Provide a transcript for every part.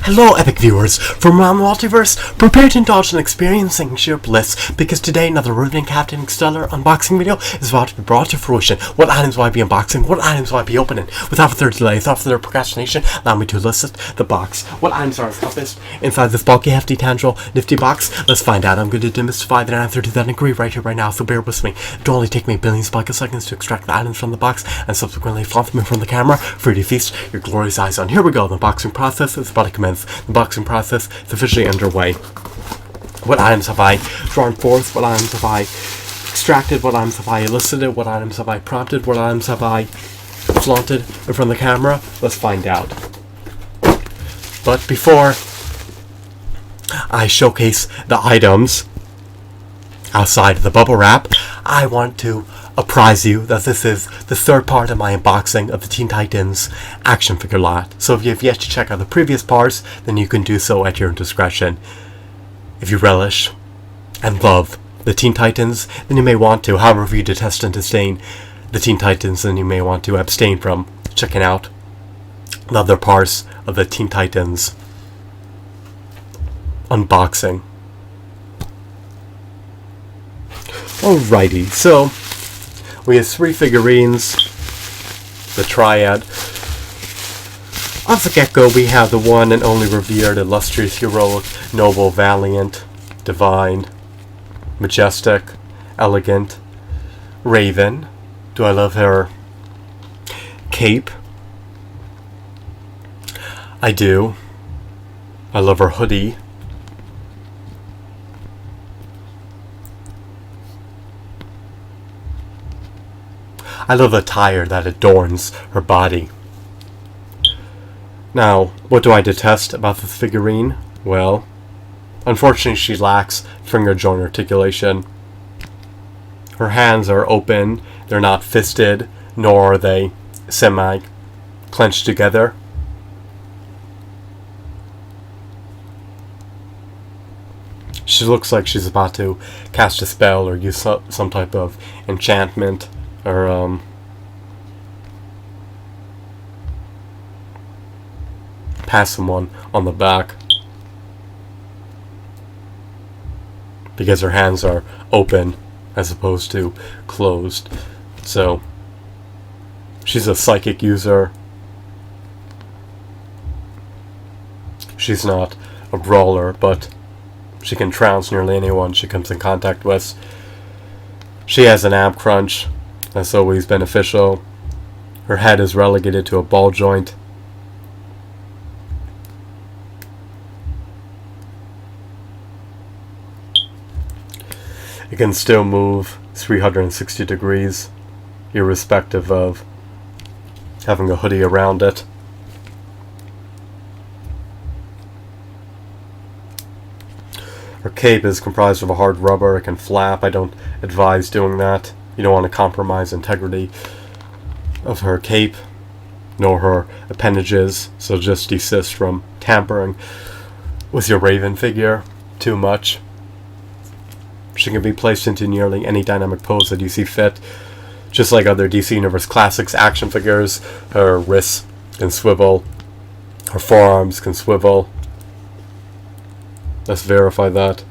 Hello, epic viewers! From around the multiverse, prepare to indulge in experiencing sheer bliss, because today another riveting Captain Stellar unboxing video is about to be brought to fruition. What items will I be unboxing? What items will I be opening? Without further delay, without further procrastination, allow me to list the box. What items are encompassed inside this bulky, hefty, tangible, nifty box? Let's find out. I'm going to demystify the answer to that inquiry right here, right now, so bear with me. It will only take me billions of seconds to extract the items from the box and subsequently flaunt them in front of the camera for you to feast your glorious eyes on. Here we go. The unboxing process is about to commence. The unboxing process is officially underway. What items have I drawn forth? What items have I extracted? What items have I elicited? What items have I prompted? What items have I flaunted in front of the camera? Let's find out. But before I showcase the items outside of the bubble wrap, I want to apprise you that this is the third part of my unboxing of the Teen Titans action figure lot. So if you have yet to check out the previous parts, then you can do so at your own discretion. If you relish and love the Teen Titans, then you may want to. However, if you detest and disdain the Teen Titans, then you may want to abstain from checking out the other parts of the Teen Titans unboxing. Alrighty, so we have 3 figurines, the triad. Off the get-go, we have the one and only revered, illustrious, heroic, noble, valiant, divine, majestic, elegant Raven. Do I love her cape? I do. I love her hoodie. I love the attire that adorns her body. Now, what do I detest about this figurine? Well, unfortunately she lacks finger joint articulation. Her hands are open, they're not fisted, nor are they semi-clenched together. She looks like she's about to cast a spell or use some type of enchantment. Or pass someone on the back, because her hands are open as opposed to closed. So she's a psychic user. She's not a brawler, but she can trounce nearly anyone she comes in contact with. She has an ab crunch. That's always beneficial. Her head is relegated to a ball joint. It can still move 360 degrees, irrespective of having a hoodie around it. Her cape is comprised of a hard rubber. It can flap. I don't advise doing that. You don't want to compromise integrity of her cape, nor her appendages, so just desist from tampering with your Raven figure too much. She can be placed into nearly any dynamic pose that you see fit. Just like other DC Universe Classics action figures, her wrists can swivel, her forearms can swivel. Let's verify that.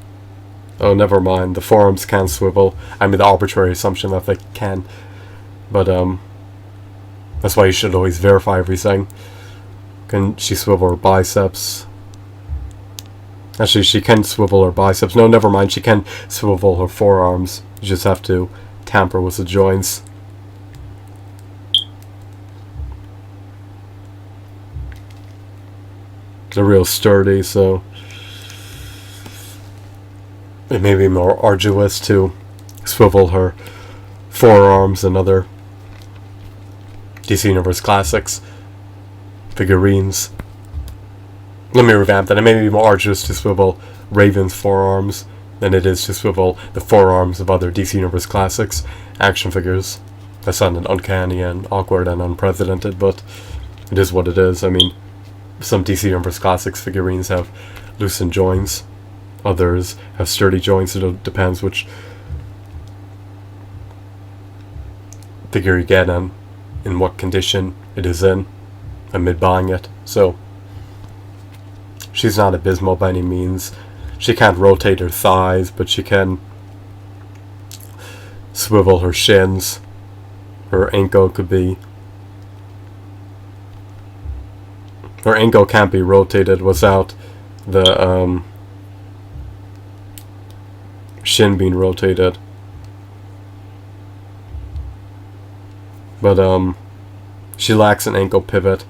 Oh, never mind. The forearms can swivel. I made the arbitrary assumption that they can. But, that's why you should always verify everything. Can she swivel her biceps? Actually, she can swivel her biceps. No, never mind. She can swivel her forearms. You just have to tamper with the joints. They're real sturdy, so it may be more arduous to swivel her forearms and other DC Universe Classics figurines. Let me revamp that. It may be more arduous to swivel Raven's forearms than it is to swivel the forearms of other DC Universe Classics action figures. That sounded uncanny and awkward and unprecedented, but it is what it is. I mean, some DC Universe Classics figurines have loosened joints. Others have sturdy joints. It depends which figure you get and in what condition it is in amid buying it. So she's not abysmal by any means. She can't rotate her thighs, but she can swivel her shins. Her ankle could be... Her ankle can't be rotated without the shin being rotated. But she lacks an ankle pivot.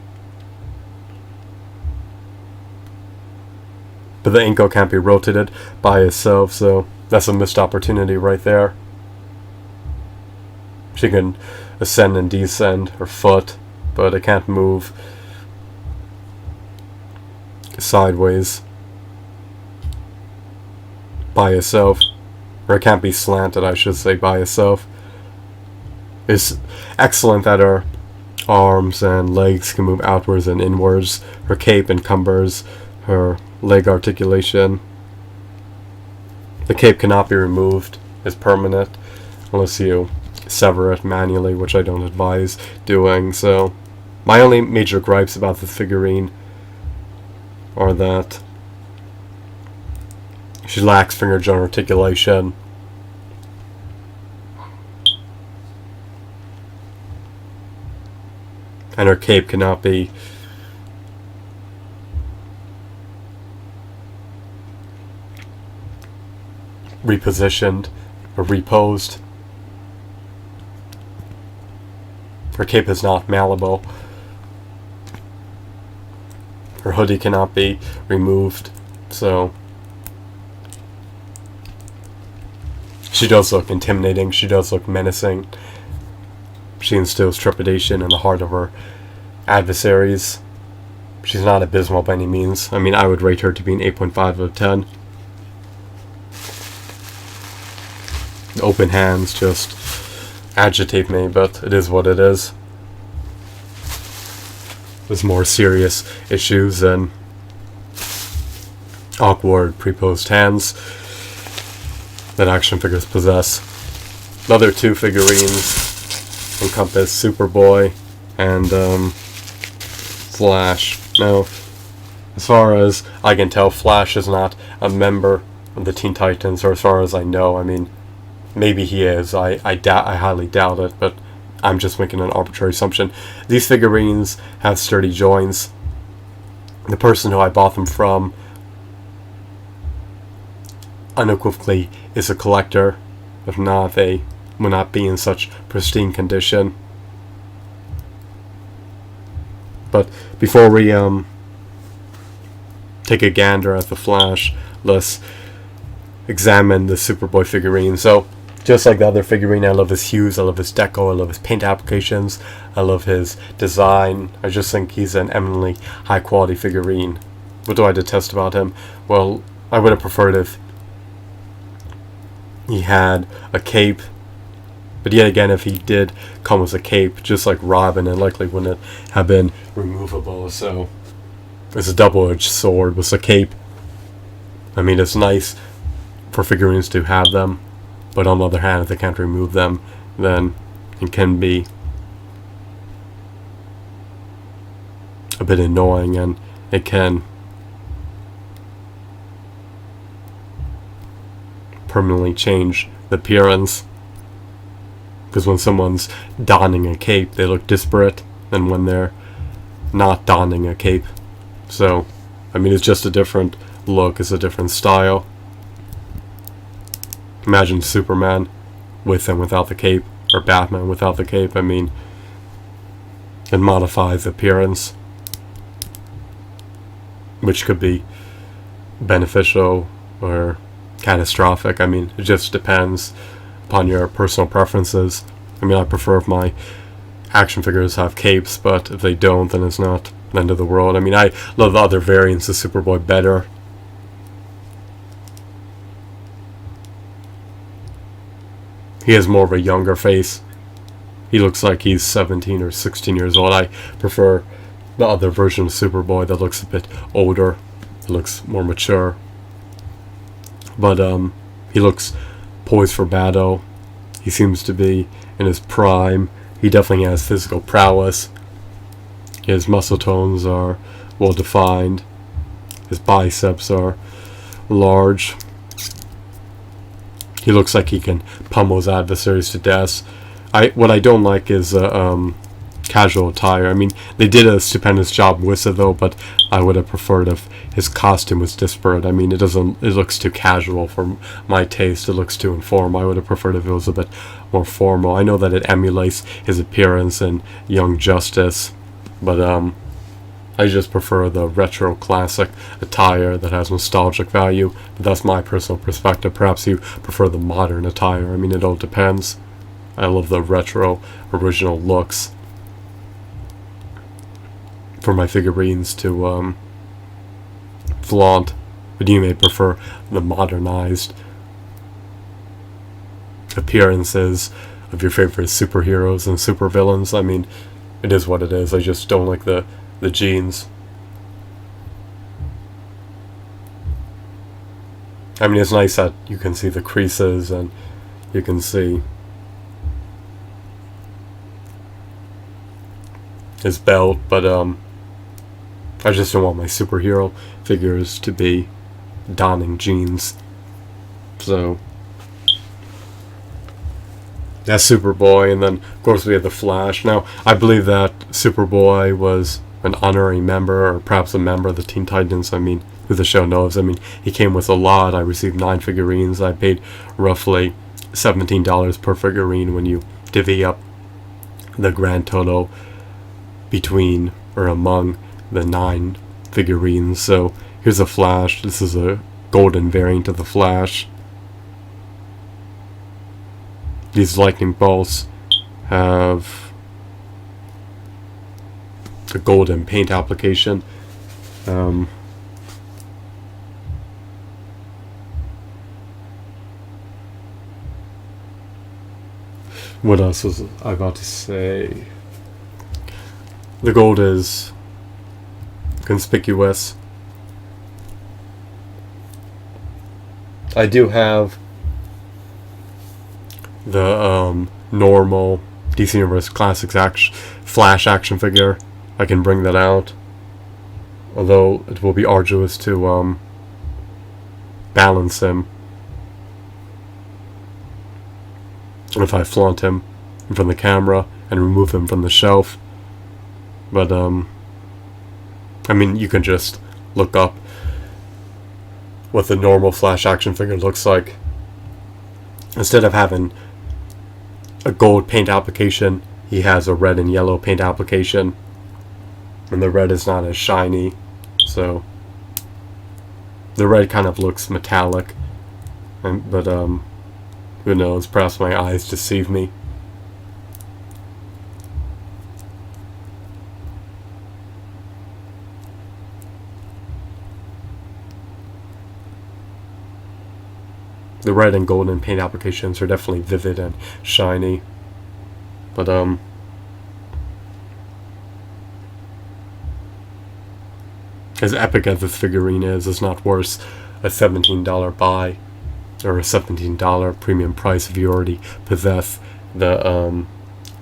But the ankle can't be rotated by itself, so that's a missed opportunity right there. She can ascend and descend her foot, but it can't move sideways by itself. Or it can't be slanted, I should say, by itself. It's excellent that her arms and legs can move outwards and inwards. Her cape encumbers her leg articulation. The cape cannot be removed. It's permanent unless you sever it manually, which I don't advise doing. So my only major gripes about the figurine are that she lacks finger joint articulation. And her cape cannot be repositioned or reposed. Her cape is not malleable. Her hoodie cannot be removed, so she does look intimidating, she does look menacing. She instills trepidation in the heart of her adversaries. She's not abysmal by any means. I mean, I would rate her to be an 8.5 out of 10. The open hands just agitate me, but it is what it is. There's more serious issues than awkward pre-posed hands that action figures possess. The other two figurines encompass Superboy and Flash. Now, as far as I can tell, Flash is not a member of the Teen Titans, or as far as I know. I mean, maybe he is. I highly doubt it, but I'm just making an arbitrary assumption. These figurines have sturdy joints. The person who I bought them from unequivocally is a collector. If not, they would not be in such pristine condition. But before we take a gander at the Flash, let's examine the Superboy figurine. So, just like the other figurine, I love his hues, I love his deco, I love his paint applications, I love his design. I just think he's an eminently high quality figurine. What do I detest about him? Well, I would have preferred if he had a cape. But yet again, if he did come with a cape, just like Robin, it likely wouldn't have been removable. So it's a double-edged sword with a cape. I mean, it's nice for figurines to have them, but on the other hand, if they can't remove them, then it can be a bit annoying, and it can permanently change the appearance. Because when someone's donning a cape, they look disparate than when they're not donning a cape. So, I mean, it's just a different look, it's a different style. Imagine Superman with and without the cape, or Batman without the cape. I mean, it modifies appearance, which could be beneficial or catastrophic. I mean, it just depends upon your personal preferences. I mean, I prefer if my action figures have capes, but if they don't, then it's not the end of the world. I mean, I love the other variants of Superboy better. He has more of a younger face. He looks like he's 17 or 16 years old. I prefer the other version of Superboy that looks a bit older. It looks more mature. But he looks poised for battle. He seems to be in his prime. He definitely has physical prowess. His muscle tones are well defined. His biceps are large. He looks like he can pummel his adversaries to death. What I don't like is casual attire. I mean, they did a stupendous job with it though, but I would have preferred if his costume was disparate. I mean, it looks too casual for my taste. It looks too informal. I would have preferred if it was a bit more formal. I know that it emulates his appearance in Young Justice, but I just prefer the retro classic attire that has nostalgic value. But that's my personal perspective. Perhaps you prefer the modern attire. I mean, it all depends. I love the retro original looks for my figurines to flaunt, but you may prefer the modernized appearances of your favorite superheroes and supervillains. I mean, it is what it is. I just don't like the jeans. I mean, it's nice that you can see the creases and you can see his belt, but I just don't want my superhero figures to be donning jeans. So that's Superboy, and then of course we have the Flash. Now I believe that Superboy was an honorary member, or perhaps a member of the Teen Titans. I mean, who the show knows. I mean, he came with a lot. I received 9 figurines. I paid roughly $17 per figurine when you divvy up the grand total between or among the 9 figurines. So here's a Flash. This is a golden variant of the Flash. These lightning bolts have the golden paint application. What else was I about to say? The gold is conspicuous. I do have the normal DC Universe Classics Flash action figure. I can bring that out, although it will be arduous to balance him if I flaunt him in front of the camera and remove him from the shelf. But I mean, you can just look up what the normal Flash action figure looks like. Instead of having a gold paint application, he has a red and yellow paint application, and the red is not as shiny, so the red kind of looks metallic. But who knows, perhaps my eyes deceive me. The red and golden paint applications are definitely vivid and shiny. But as epic as this figurine is, it's not worth a $17 buy or a $17 premium price if you already possess the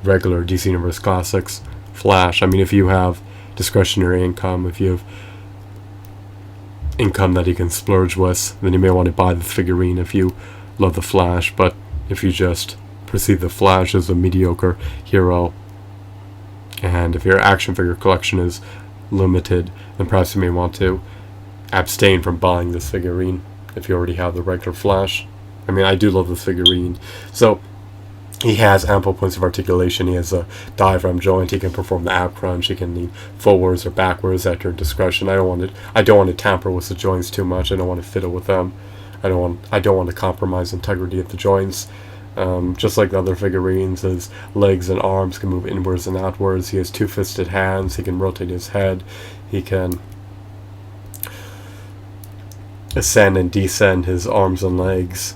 regular DC Universe Classics Flash. I mean, if you have discretionary income, if you have income that you can splurge with, then you may want to buy this figurine if you love the Flash. But if you just perceive the Flash as a mediocre hero, and if your action figure collection is limited, then perhaps you may want to abstain from buying this figurine if you already have the regular Flash. I mean, I do love this figurine. So he has ample points of articulation. He has a diaphragm joint. He can perform the ab crunch. He can lean forwards or backwards at your discretion. I don't want to tamper with the joints too much. I don't want to fiddle with them. I don't want to compromise integrity of the joints. Just like the other figurines, his legs and arms can move inwards and outwards. He has 2-fisted hands. He can rotate his head. He can ascend and descend his arms and legs.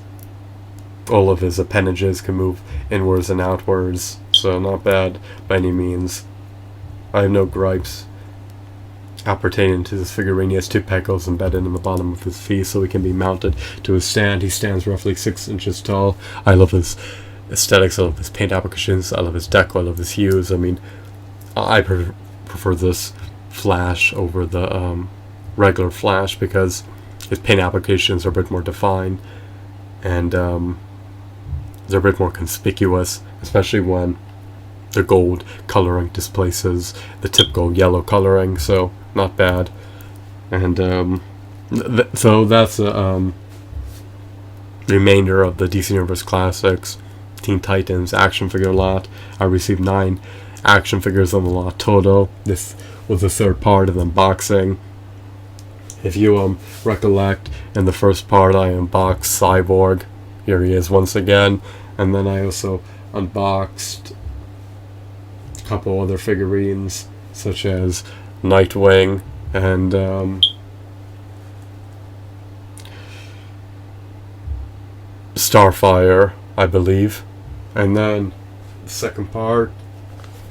All of his appendages can move inwards and outwards, so not bad by any means. I have no gripes appertaining to this figurine. He has 2 pecos embedded in the bottom of his feet, so he can be mounted to his stand. He stands roughly 6 inches tall. I love his aesthetics. I love his paint applications. I love his deco. I love his hues. I mean, I prefer this Flash over the regular Flash because his paint applications are a bit more defined and they're a bit more conspicuous, especially when the gold coloring displaces the typical yellow coloring, so not bad. And so that's the remainder of the DC Universe Classics Teen Titans action figure lot. I received 9 action figures on the lot total. This was the third part of the unboxing. If you recollect, in the first part I unboxed Cyborg. Here he is once again. And then I also unboxed a couple other figurines, such as Nightwing and Starfire, I believe. And then the second part,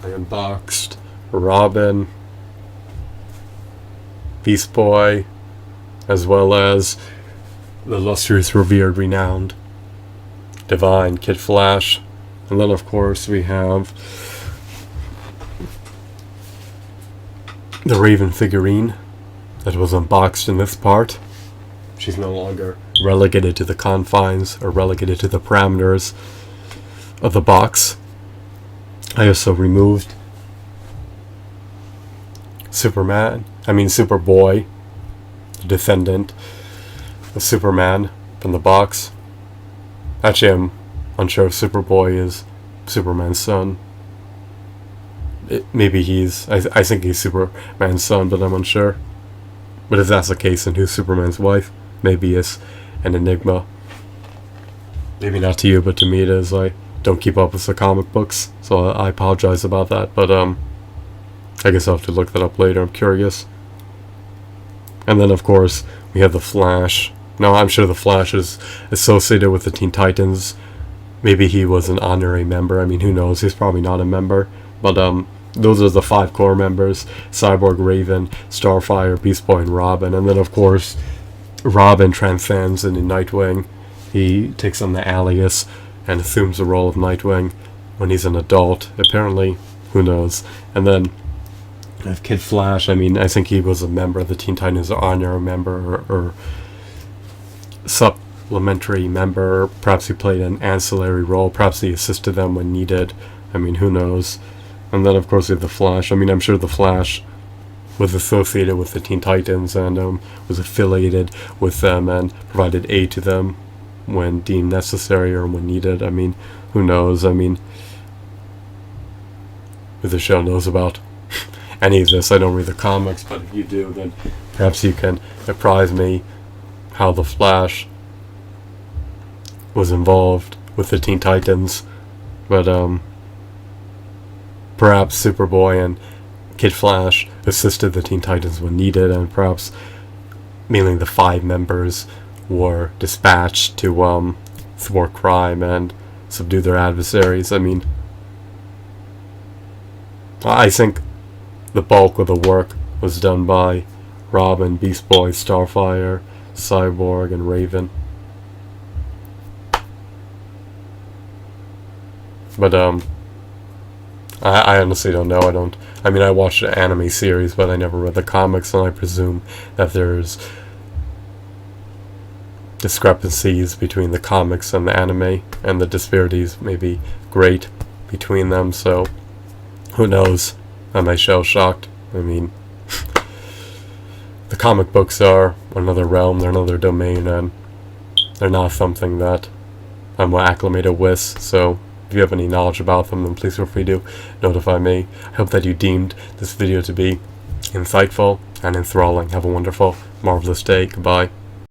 I unboxed Robin, Beast Boy, as well as the illustrious, revered, renowned, divine Kid Flash. And then of course we have the Raven figurine that was unboxed in this part. She's no longer relegated to the confines or relegated to the parameters of the box. I also removed Superboy, the descendant of Superman, from the box. Actually, I'm unsure if Superboy is Superman's son. Maybe I think he's Superman's son, but I'm unsure. But if that's the case, then who's Superman's wife? Maybe it's an enigma. Maybe not to you, but to me it is. I don't keep up with the comic books, so I apologize about that. But I guess I'll have to look that up later. I'm curious. And then of course we have the Flash. Now I'm sure the Flash is associated with the Teen Titans. Maybe he was an honorary member. I mean, who knows? He's probably not a member. But those are the 5 core members: Cyborg, Raven, Starfire, Beast Boy, and Robin. And then of course Robin transcends into Nightwing. He takes on the alias and assumes the role of Nightwing when he's an adult, apparently. Who knows? And then I have Kid Flash. I mean, I think he was a member of the Teen Titans, honorary member or supplementary member. Perhaps he played an ancillary role. Perhaps he assisted them when needed. I mean, who knows? And then of course we have the Flash. I mean, I'm sure the Flash was associated with the Teen Titans and was affiliated with them and provided aid to them when deemed necessary or when needed. I mean, who knows? I mean, if the show knows about any of this, I don't read the comics, but if you do, then perhaps you can apprise me how the Flash was involved with the Teen Titans. But perhaps Superboy and Kid Flash assisted the Teen Titans when needed, and perhaps mainly the 5 members were dispatched to thwart crime and subdue their adversaries. I mean, I think the bulk of the work was done by Robin, Beast Boy, Starfire, Cyborg, and Raven. But I honestly don't know. I mean, I watched an anime series, but I never read the comics, and I presume that there's discrepancies between the comics and the anime, and the disparities may be great between them, so who knows? Am I shell-shocked? I mean, the comic books are another realm, they're another domain, and they're not something that I'm acclimated with, so if you have any knowledge about them, then please feel free to notify me. I hope that you deemed this video to be insightful and enthralling. Have a wonderful, marvelous day. Goodbye.